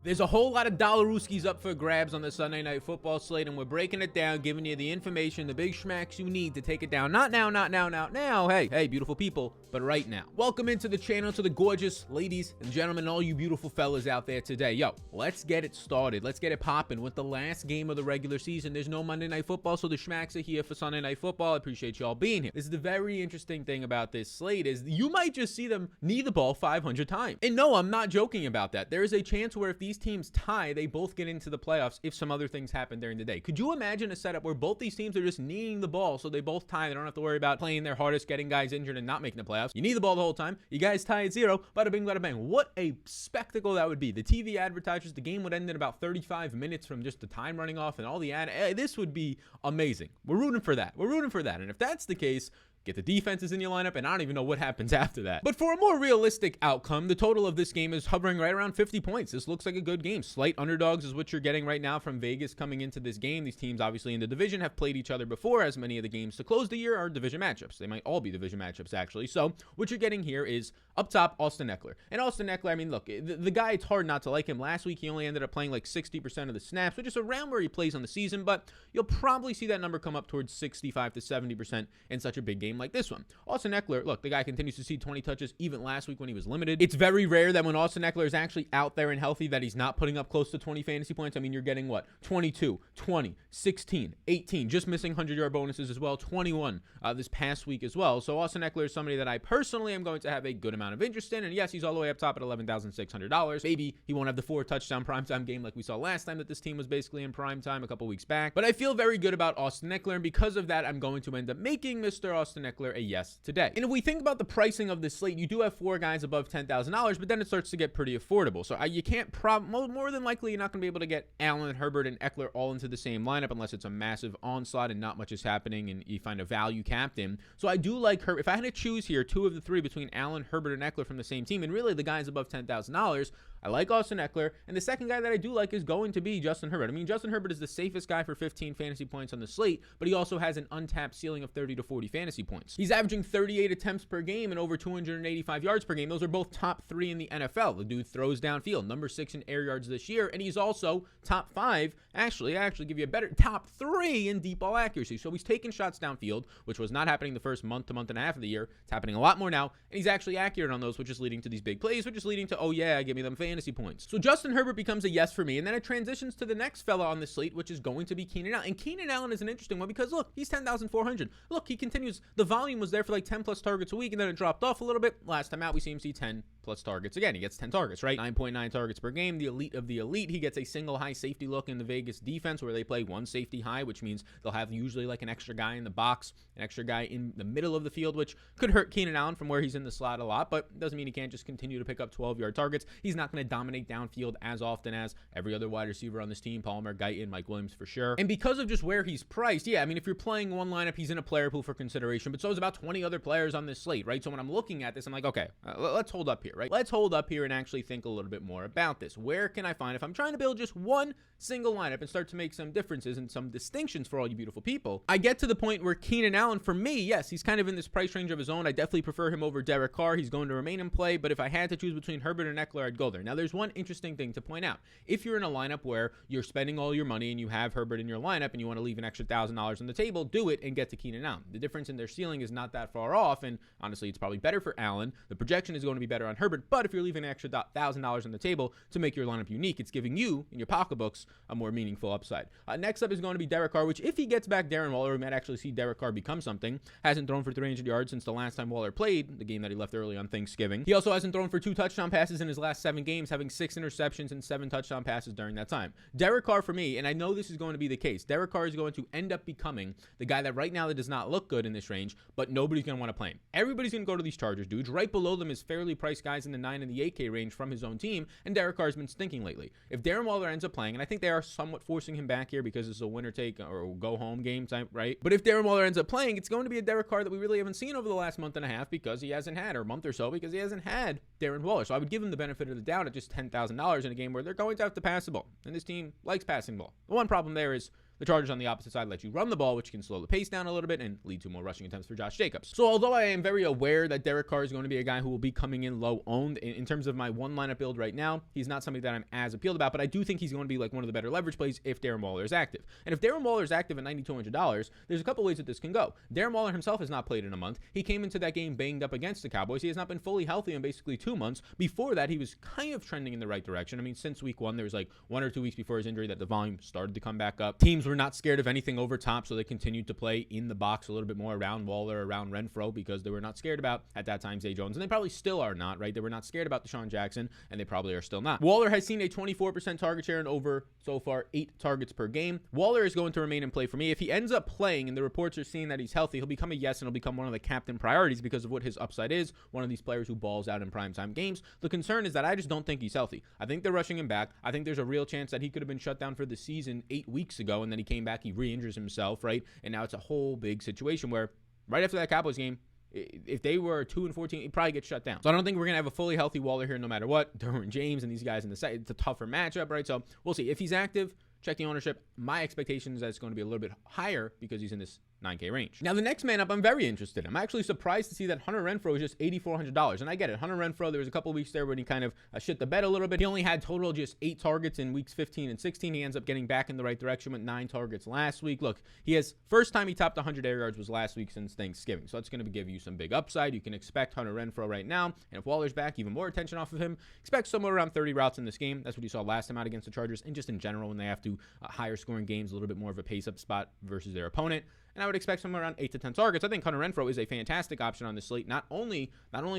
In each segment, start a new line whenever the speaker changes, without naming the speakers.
There's a whole lot of dollarooskies up for grabs on the Sunday Night Football slate, and we're breaking it down, giving you the information, the big schmacks you need to take it down. Not now. Hey, beautiful people, but right now. Welcome into the channel to the gorgeous ladies and gentlemen, all you beautiful fellas out there today. Yo, let's get it started. Let's get it popping with the last game of the regular season. There's no Monday Night Football, so the schmacks are here for Sunday Night Football. I appreciate y'all being here. This is the very interesting thing about this slate is you might just see them knee the ball 500 times. And no, I'm not joking about that. There is a chance where if these teams tie, they both get into the playoffs if some other things happen during the day. Could you imagine a setup where both these teams are just kneeing the ball so they both tie? They don't have to worry about playing their hardest, getting guys injured, and not making the playoffs. You knee the ball the whole time. You guys tie at 0. Bada bing, bada bang. What a spectacle that would be. The TV advertisers, the game would end in about 35 minutes from just the time running off and all the ad. This would be amazing. We're rooting for that. And if that's the case, get the defenses in your lineup, and I don't even know what happens after that. But for a more realistic outcome, the total of this game is hovering right around 50 points. This looks like a good game. Slight underdogs is what you're getting right now from Vegas coming into this game. These teams, obviously, in the division have played each other before, as many of the games to close the year are division matchups. They might all be division matchups, actually. So what you're getting here is, up top, Austin Ekeler. And Austin Ekeler, I mean, look, the guy, it's hard not to like him. Last week, he only ended up playing like 60% of the snaps, which is around where he plays on the season, but you'll probably see that number come up towards 65 to 70% in such a big game like this one. Austin Ekeler, look, the guy continues to see 20 touches even last week when he was limited. It's very rare that when Austin Ekeler is actually out there and healthy that he's not putting up close to 20 fantasy points. I mean, you're getting what? 22, 20, 16, 18, just missing 100-yard bonuses as well, 21 this past week as well. So Austin Ekeler is somebody that I personally am going to have a good amount of interest in. And yes, he's all the way up top at $11,600. Maybe he won't have the 4-touchdown primetime game like we saw last time that this team was basically in primetime a couple weeks back. But I feel very good about Austin Ekeler, and because of that, I'm going to end up making Mr. Austin Ekeler a yes today. And if we think about the pricing of this slate, you do have 4 guys above $10,000, but then it starts to get pretty affordable. So you can't more than likely you're not going to be able to get Allen, Herbert, and Ekeler all into the same lineup unless it's a massive onslaught and not much is happening and you find a value captain. So I do like Herbert. If I had to choose here 2 of the 3 between Allen, Herbert, and Ekeler from the same team, and really the guys above $10,000, I like Austin Ekeler, and the second guy that I do like is going to be Justin Herbert. I mean, Justin Herbert is the safest guy for 15 fantasy points on the slate, but he also has an untapped ceiling of 30 to 40 fantasy points. He's averaging 38 attempts per game and over 285 yards per game. Those are both top 3 in the NFL. The dude throws downfield, number 6 in air yards this year, and he's also top 5, actually give you a better, top 3 in deep ball accuracy. So he's taking shots downfield, which was not happening the first month to month and a half of the year. It's happening a lot more now, and he's actually accurate on those, which is leading to these big plays, which is leading to, oh yeah, give me them fantasy points. So Justin Herbert becomes a yes for me, and then it transitions to the next fella on the slate, which is going to be Keenan Allen. And Keenan Allen is an interesting one because, look, he's 10,400. Look, he continues. The volume was there for like 10 plus targets a week, and then it dropped off a little bit. Last time out, we see him see 10 plus targets again. He gets 10 targets, right? 9.9 targets per game. The elite of the elite. He gets a single high safety look in the Vegas defense where they play one safety high, which means they'll have usually like an extra guy in the box, an extra guy in the middle of the field, which could hurt Keenan Allen from where he's in the slot a lot, but doesn't mean he can't just continue to pick up 12-yard targets. He's not going to dominate downfield as often as every other wide receiver on this team, Palmer, Guyton, Mike Williams for sure. And because of just where he's priced, yeah, I mean, if you're playing one lineup, he's in a player pool for consideration, but so is about 20 other players on this slate, right? So when I'm looking at this, I'm like, okay, let's hold up here, right? Let's hold up here and actually think a little bit more about this. Where can I find, if I'm trying to build just one single lineup and start to make some differences and some distinctions for all you beautiful people, I get to the point where Keenan Allen, for me, yes, he's kind of in this price range of his own. I definitely prefer him over Derek Carr. He's going to remain in play, but if I had to choose between Herbert and Ekeler, I'd go there. Now, there's one interesting thing to point out. If you're in a lineup where you're spending all your money and you have Herbert in your lineup and you want to leave an extra $1,000 on the table, do it and get to Keenan Allen. The difference in their ceiling is not that far off, and honestly, it's probably better for Allen. The projection is going to be better on Herbert, but if you're leaving an extra $1,000 on the table to make your lineup unique, it's giving you, in your pocketbooks, a more meaningful upside. Next up is going to be Derek Carr, which if he gets back Darren Waller, we might actually see Derek Carr become something. Hasn't thrown for 300 yards since the last time Waller played, the game that he left early on Thanksgiving. He also hasn't thrown for 2 touchdown passes in his last 7 games, having 6 interceptions and 7 touchdown passes during that time. Derek Carr for me, and I know this is going to be the case, Derek Carr is going to end up becoming the guy that right now that does not look good in this range, but nobody's going to want to play him. Everybody's going to go to these Chargers dudes. Right below them is fairly priced guys in the 9 and the 8K range from his own team, and Derek Carr's been stinking lately. If Darren Waller ends up playing, and I think they are somewhat forcing him back here because it's a winner take or go home game type, right? But if Darren Waller ends up playing, it's going to be a Derek Carr that we really haven't seen over the last month and a half because he hasn't had, or month or so, because he hasn't had Darren Waller. So I would give him the benefit of the doubt at just $10,000 in a game where they're going to have to pass the ball, and this team likes passing the ball. The one problem there is The Chargers on the opposite side let you run the ball, which can slow the pace down a little bit and lead to more rushing attempts for Josh Jacobs. So although I am very aware that Derek Carr is going to be a guy who will be coming in low owned in terms of my one lineup build right now, he's not something that I'm as appealed about, but I do think he's going to be like one of the better leverage plays if Darren Waller is active. And if Darren Waller is active at $9,200, there's a couple ways that this can go. Darren Waller himself has not played in a month. He came into that game banged up against the Cowboys. He has not been fully healthy in basically 2 months. Before that, he was kind of trending in the right direction. I mean, since week 1, there was like 1 or 2 weeks before his injury that the volume started to come back up. Teams were not scared of anything over top, so they continued to play in the box a little bit more around Waller, around Renfro, because they were not scared about, at that time, Zay Jones. And they probably still are not, right? They were not scared about Deshaun Jackson, and they probably are still not. Waller has seen a 24% target share and over, so far, 8 targets per game. Waller is going to remain in play for me. If he ends up playing and the reports are seeing that he's healthy, he'll become a yes, and he'll become one of the captain priorities because of what his upside is, one of these players who balls out in primetime games. The concern is that I just don't think he's healthy. I think they're rushing him back. I think there's a real chance that he could have been shut down for the season 8 weeks ago, and then he came back, he re-injures himself, right? And now it's a whole big situation where right after that Cowboys game, if they were 2-14, he'd probably get shut down. So I don't think we're going to have a fully healthy Waller here no matter what. Derwin James and these guys in the side, it's a tougher matchup, right? So we'll see. If he's active, check the ownership. My expectation is that it's going to be a little bit higher because he's in this 9K range. Now, the next man up, I'm very interested in. I'm actually surprised to see that Hunter Renfrow is just $8,400. And I get it. Hunter Renfrow, there was a couple weeks there when he kind of shit the bed a little bit. He only had total just 8 targets in weeks 15 and 16. He ends up getting back in the right direction with 9 targets last week. Look, first time he topped 100 air yards was last week since Thanksgiving. So that's going to give you some big upside. You can expect Hunter Renfrow right now. And if Waller's back, even more attention off of him. Expect somewhere around 30 routes in this game. That's what you saw last time out against the Chargers. And just in general, when they have to higher scoring games, a little bit more of a pace up spot versus their opponent. And I would expect somewhere around 8 to 10 targets. I think Hunter Renfrow is a fantastic option on this slate, not only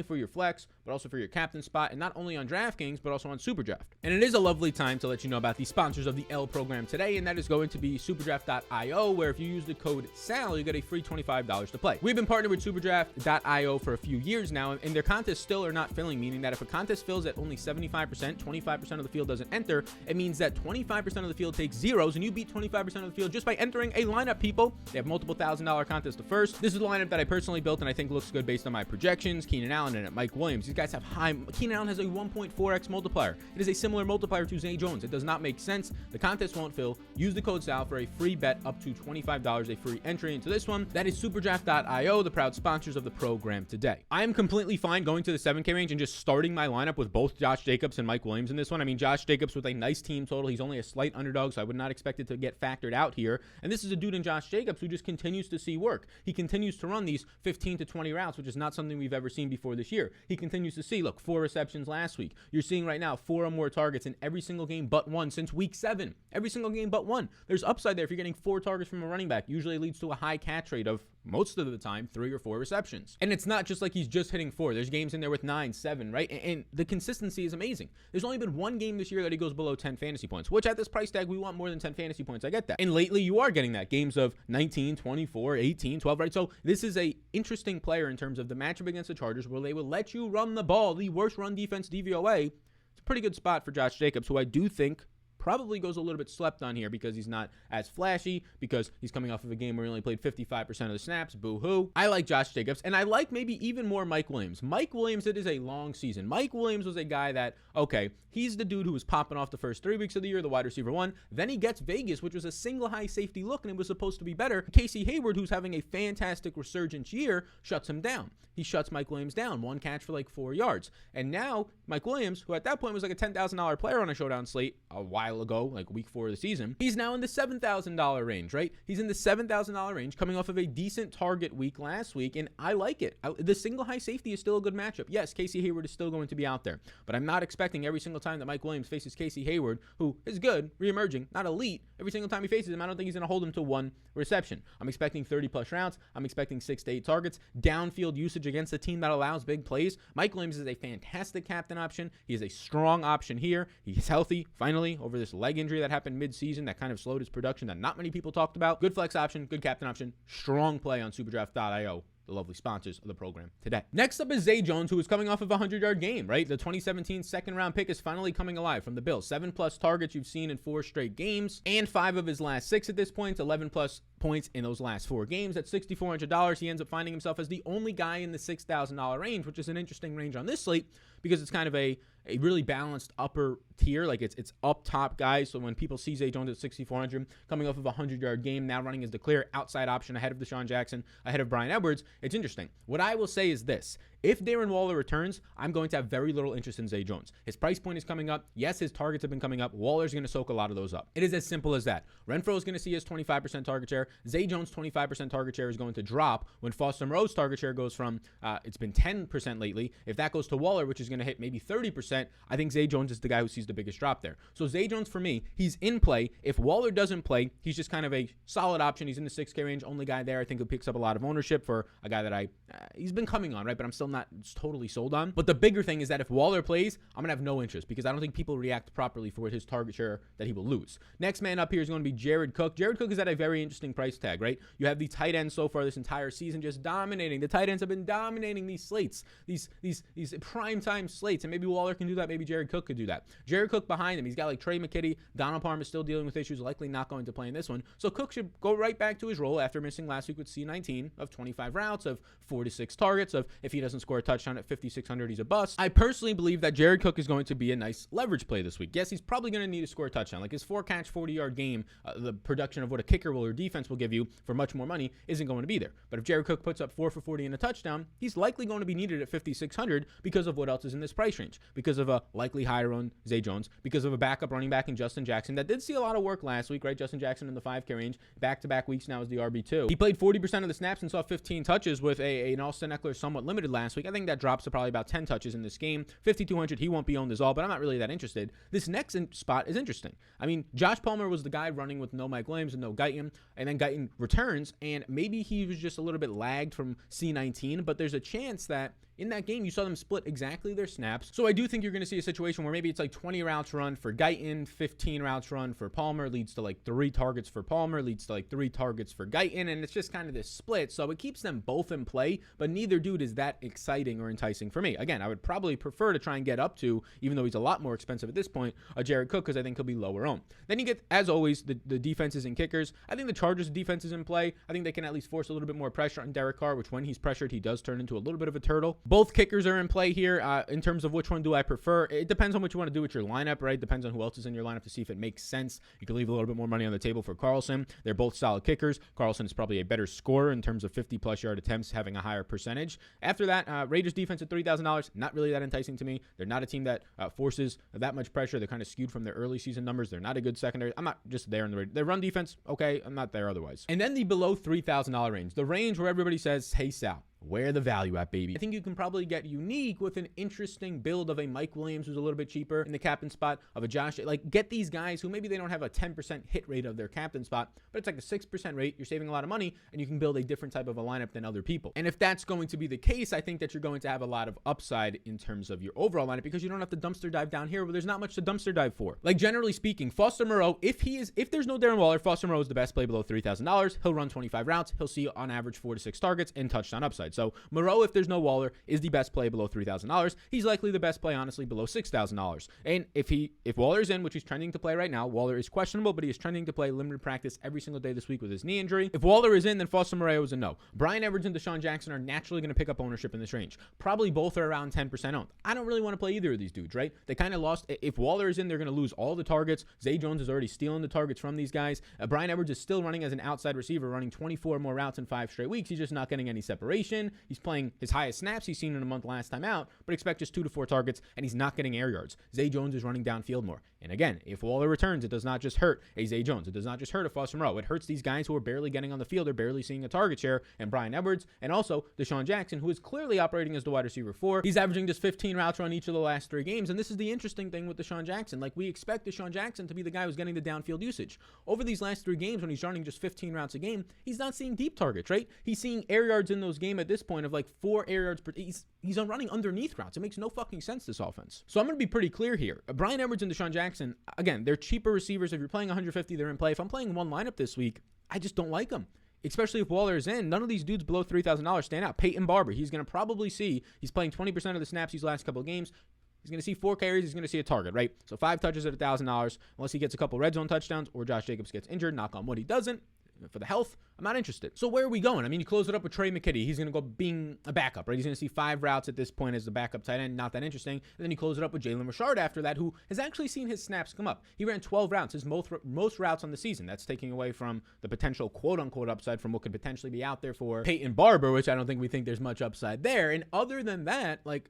for your flex, but also for your captain spot, and not only on DraftKings, but also on SuperDraft. And it is a lovely time to let you know about the sponsors of the L program today, and that is going to be SuperDraft.io, where if you use the code SAL, you get a free $25 to play. We've been partnered with SuperDraft.io for a few years now, and their contests still are not filling, meaning that if a contest fills at only 75%, 25% of the field doesn't enter, it means that 25% of the field takes zeros, and you beat 25% of the field just by entering a lineup, people. They have multiple $1,000 contests to first. This is the lineup that I personally built and I think looks good based on my projections. Keenan Allen and Mike Williams. These guys have high. Keenan Allen has a 1.4x multiplier. It is a similar multiplier to Zay Jones. It does not make sense. The contest won't fill. Use the code SAL for a free bet up to $25, a free entry into this one. That is SuperDraft.io, the proud sponsors of the program today. I am completely fine going to the 7K range and just starting my lineup with both Josh Jacobs and Mike Williams in this one. I mean, Josh Jacobs with a nice team total. He's only a slight underdog, so I would not expect it to get factored out here. And this is a dude in Josh Jacobs who just continues to see work. He continues to run these 15 to 20 routes, which is not something we've ever seen before this year. He continues to see, look, 4 receptions last week. You're seeing right now 4 or more targets in every single game but one since week 7. Every single game but one. There's upside there if you're getting 4 targets from a running back. Usually leads to a high catch rate of, most of the time, 3 or 4 receptions. And it's not just like he's just hitting 4. There's games in there with 9, 7, right? And the consistency is amazing. There's only been one game this year that he goes below 10 fantasy points, which at this price tag, we want more than 10 fantasy points. I get that. And lately, you are getting that. Games of 19, 24, 18, 12, right? So this is a interesting player in terms of the matchup against the Chargers where they will let you run the ball, the worst run defense DVOA. It's a pretty good spot for Josh Jacobs, who I do think probably goes a little bit slept on here because he's not as flashy, because he's coming off of a game where he only played 55% of the snaps. Boo-hoo. I like Josh Jacobs, and I like maybe even more Mike Williams. Mike Williams, it is a long season. Mike Williams was a guy that, okay, he's the dude who was popping off the first 3 weeks of the year, the wide receiver 1. Then he gets Vegas, which was a single high safety look, and it was supposed to be better. Casey Hayward, who's having a fantastic resurgence year, shuts him down. He shuts Mike Williams down. 1 catch for like 4 yards. And now, Mike Williams, who at that point was like a $10,000 player on a Showdown slate a while ago, like week 4 of the season, he's now in the $7,000 range, right? He's in the $7,000 range, coming off of a decent target week last week, and I like it. The single high safety is still a good matchup. Yes, Casey Hayward is still going to be out there, but I'm not expecting every single time that Mike Williams faces Casey Hayward, who is good, reemerging, not elite, every single time he faces him, I don't think he's going to hold him to 1 reception. I'm expecting 30-plus routes. I'm expecting 6 to 8 targets. Downfield usage against a team that allows big plays. Mike Williams is a fantastic captain option. He is a strong option here. He's healthy, finally, over this leg injury that happened mid-season that kind of slowed his production that not many people talked about. Good flex option, good captain option, strong play on SuperDraft.io. The lovely sponsors of the program today. Next up is Zay Jones, who is coming off of a 100-yard game, right? The 2017 second-round pick is finally coming alive from the Bills. 7-plus targets you've seen in 4 straight games, and 5 of his last 6 at this point. 11-plus points in those last 4 games. At $6,400, he ends up finding himself as the only guy in the $6,000 range, which is an interesting range on this slate because it's kind of a really balanced upper tier. Like it's up top guys. So when people see Zay Jones at 6,400 coming off of a 100-yard game, now running as the clear outside option ahead of Deshaun Jackson, ahead of Bryan Edwards, it's interesting. What I will say is this. If Darren Waller returns, I'm going to have very little interest in Zay Jones. His price point is coming up. Yes, his targets have been coming up. Waller's going to soak a lot of those up. It is as simple as that. Renfrow is going to see his 25% target share. Zay Jones' 25% target share is going to drop when Foster Moreau's target share goes from, it's been 10% lately. If that goes to Waller, which is going to hit maybe 30%, I think Zay Jones is the guy who sees the biggest drop there. So Zay Jones, for me, he's in play. If Waller doesn't play, he's just kind of a solid option. He's in the 6K range. Only guy there, I think, who picks up a lot of ownership for a guy that he's been coming on, right? But I'm still not totally sold on. But the bigger thing is that if Waller plays, I'm gonna have no interest because I don't think people react properly for his target share that he will lose. Next man up here is going to be Jared Cook. Jared Cook is at a very interesting price tag, right? You have the tight ends so far this entire season just dominating. The tight ends have been dominating these slates, these primetime slates, and maybe Waller can do that. Maybe Jared Cook could do that. Jared Cook behind him, he's got like Trey McKitty. Donald Parham is still dealing with issues, likely not going to play in this one. So Cook should go right back to his role after missing last week with C19 of 25 routes, of 4 to 6 targets, of if he doesn't score a touchdown at 5,600, he's a bust. I personally believe that Jared Cook is going to be a nice leverage play this week. Yes, he's probably going to need to score a touchdown. Like his 4-catch, 40-yard game, the production of what a kicker will or defense will give you for much more money isn't going to be there. But if Jared Cook puts up 4 for 40 and a touchdown, he's likely going to be needed at 5,600 because of what else is in this price range, because of a likely higher on Zay Jones, because of a backup running back in Justin Jackson that did see a lot of work last week, right? Justin Jackson in the 5K range, back-to-back weeks now as the RB2. He played 40% of the snaps and saw 15 touches with an Austin Eckler somewhat limited last week. I think that drops to probably about 10 touches in this game. 5,200, he won't be owned as all, but I'm not really that interested. This next spot is interesting. I mean, Josh Palmer was the guy running with no Mike Williams and no Guyton, and then Guyton returns, and maybe he was just a little bit lagged from C19, but there's a chance that in that game, you saw them split exactly their snaps. So I do think you're going to see a situation where maybe it's like 20 routes run for Guyton, 15 routes run for Palmer, leads to like 3 targets for Palmer, leads to like 3 targets for Guyton, and it's just kind of this split. So it keeps them both in play, but neither dude is that exciting or enticing for me. Again, I would probably prefer to try and get up to, even though he's a lot more expensive at this point, a Jared Cook, because I think he'll be lower owned. Then you get, as always, the defenses and kickers. I think the Chargers' defense is in play. I think they can at least force a little bit more pressure on Derek Carr, which when he's pressured, he does turn into a little bit of a turtle. Both kickers are in play here. In terms of which one do I prefer, it depends on what you want to do with your lineup, right? Depends on who else is in your lineup to see if it makes sense. You can leave a little bit more money on the table for Carlson. They're both solid kickers. Carlson is probably a better scorer in terms of 50-plus yard attempts, having a higher percentage. After that, Raiders defense at $3,000, not really that enticing to me. They're not a team that forces that much pressure. They're kind of skewed from their early season numbers. They're not a good secondary. I'm not just there in the Raiders. Their run defense, okay, I'm not there otherwise. And then the below $3,000 range, the range where everybody says, hey, Sal, where the value at, baby? I think you can probably get unique with an interesting build of a Mike Williams who's a little bit cheaper in the captain spot, of a Josh. Like, get these guys who maybe they don't have a 10% hit rate of their captain spot, but it's like a 6% rate. You're saving a lot of money, and you can build a different type of a lineup than other people. And if that's going to be the case, I think that you're going to have a lot of upside in terms of your overall lineup because you don't have to dumpster dive down here where there's not much to dumpster dive for. Like, generally speaking, Foster Moreau, if there's no Darren Waller, Foster Moreau is the best play below $3,000. He'll run 25 routes. He'll see on average 4 to 6 targets and touchdown upside. So Moreau, if there's no Waller, is the best play below $3,000. He's likely the best play, honestly, below $6,000. And if Waller's in, which he's trending to play right now, Waller is questionable, but he is trending to play limited practice every single day this week with his knee injury. If Waller is in, then Foster Moreau is a no. Bryan Edwards and Deshaun Jackson are naturally going to pick up ownership in this range. Probably both are around 10% owned. I don't really want to play either of these dudes, right? They kind of lost. If Waller is in, they're going to lose all the targets. Zay Jones is already stealing the targets from these guys. Bryan Edwards is still running as an outside receiver, running 24 more routes in 5 straight weeks. He's just not getting any separation. He's playing his highest snaps he's seen in a month last time out, but expect just 2 to 4 targets, and he's not getting air yards. Zay Jones is running downfield more. And again, if Waller returns, it does not just hurt a Zay Jones. It does not just hurt a Foster Moreau. It hurts these guys who are barely getting on the field or barely seeing a target share, and Bryan Edwards, and also Deshaun Jackson, who is clearly operating as the wide receiver 4. He's averaging just 15 routes run each of the last 3 games, and this is the interesting thing with Deshaun Jackson. Like, we expect Deshaun Jackson to be the guy who's getting the downfield usage. Over these last 3 games, when he's running just 15 routes a game, he's not seeing deep targets, right? He's seeing air yards in those games at this point of like 4 air yards per. He's on running underneath routes. It makes no fucking sense, this offense. So I'm going to be pretty clear here. Bryan Edwards and Deshaun Jackson, again, they're cheaper receivers. If you're playing 150, they're in play. If I'm playing one lineup this week, I just don't like them. Especially if Waller is in. None of these dudes below $3,000 stand out. Peyton Barber, he's going to probably see, he's playing 20% of the snaps these last couple of games. He's going to see 4 carries. He's going to see a target, right? So 5 touches at $1,000, unless he gets a couple red zone touchdowns or Josh Jacobs gets injured. Knock on wood, he doesn't. for the health, I'm not interested. So where are we going? I mean, you close it up with Trey McKitty. He's going to go being a backup, right? He's going to see 5 routes at this point as the backup tight end. Not that interesting. And then you close it up with Jalen Richard after that, who has actually seen his snaps come up. He ran 12 routes, his most routes on the season. That's taking away from the potential quote-unquote upside from what could potentially be out there for Peyton Barber, which I don't think we think there's much upside there. And other than that, like,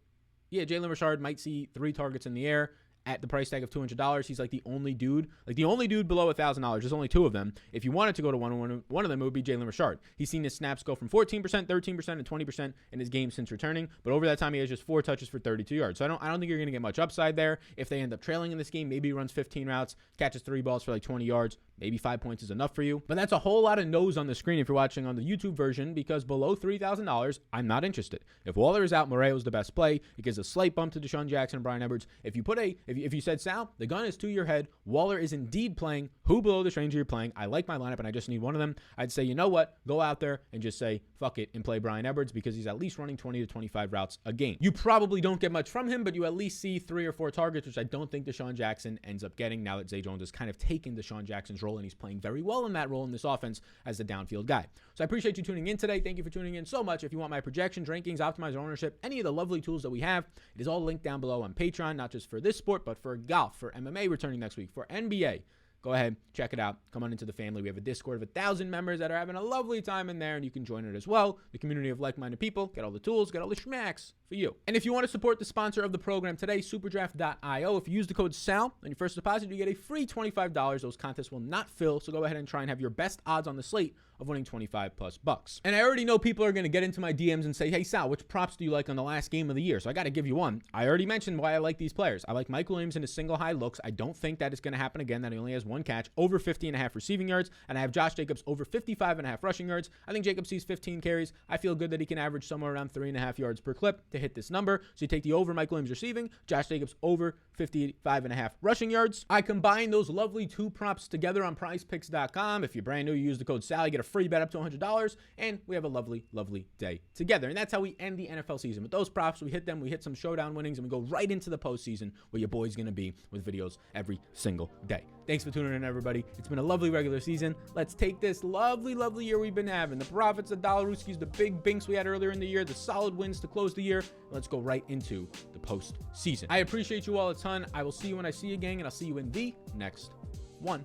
yeah, Jalen Richard might see 3 targets in the air. At the price tag of $200, he's like the only dude below $1,000. There's only 2 of them. If you wanted to go to one of them, it would be Jalen Richard. He's seen his snaps go from 14%, 13%, and 20% in his game since returning. But over that time, he has just 4 touches for 32 yards. So I don't think you're going to get much upside there. If they end up trailing in this game, maybe he runs 15 routes, catches 3 balls for like 20 yards. Maybe 5 points is enough for you. But that's a whole lot of no's on the screen if you're watching on the YouTube version, because below $3,000, I'm not interested. If Waller is out, Morello's the best play. It gives a slight bump to Deshaun Jackson and Bryan Edwards. If you said, Sal, the gun is to your head, Waller is indeed playing, who below the stranger you're playing? I like my lineup and I just need one of them. I'd say, you know what? Go out there and just say, fuck it, and play Bryan Edwards, because he's at least running 20 to 25 routes a game. You probably don't get much from him, but you at least see 3 or 4 targets, which I don't think Deshaun Jackson ends up getting now that Zay Jones has kind of taken Deshaun Jackson's role, and he's playing very well in that role in this offense as the downfield guy. So I appreciate you tuning in today. Thank you for tuning in so much. If you want my projections, rankings, optimizer ownership, any of the lovely tools that we have, it is all linked down below on Patreon, not just for this sport, but for golf, for MMA returning next week, for NBA. Go ahead, check it out. Come on into the family. We have a Discord of 1,000 members that are having a lovely time in there, and you can join it as well. The community of like-minded people. Get all the tools, get all the schmacks for you. And if you want to support the sponsor of the program today, SuperDraft.io, if you use the code SAL on your first deposit, you get a free $25. Those contests will not fill, so go ahead and try and have your best odds on the slate of winning 25 plus bucks. And I already know people are going to get into my DMs and say, hey, Sal, which props do you like on the last game of the year? So I got to give you one. I already mentioned why I like these players. I like Mike Williams in his single high looks. I don't think that is going to happen again, that he only has 1 catch, over 50.5 receiving yards. And I have Josh Jacobs over 55.5 rushing yards. I think Jacobs sees 15 carries. I feel good that he can average somewhere around 3.5 yards per clip to hit this number. So you take the over Mike Williams receiving, Josh Jacobs over 55.5 rushing yards. I combine those lovely 2 props together on prizepicks.com. If you're brand new, you use the code SAL, you get a free bet up to $100. And we have a lovely, lovely day together. And that's how we end the NFL season. With those props, we hit them, we hit some showdown winnings, and we go right into the postseason where your boy's going to be with videos every single day. Thanks for tuning in, everybody. It's been a lovely regular season. Let's take this lovely, lovely year we've been having. The profits, the Dollaruskis, the big binks we had earlier in the year, the solid wins to close the year. Let's go right into the postseason. I appreciate you all a ton. I will see you when I see you, gang, and I'll see you in the next one.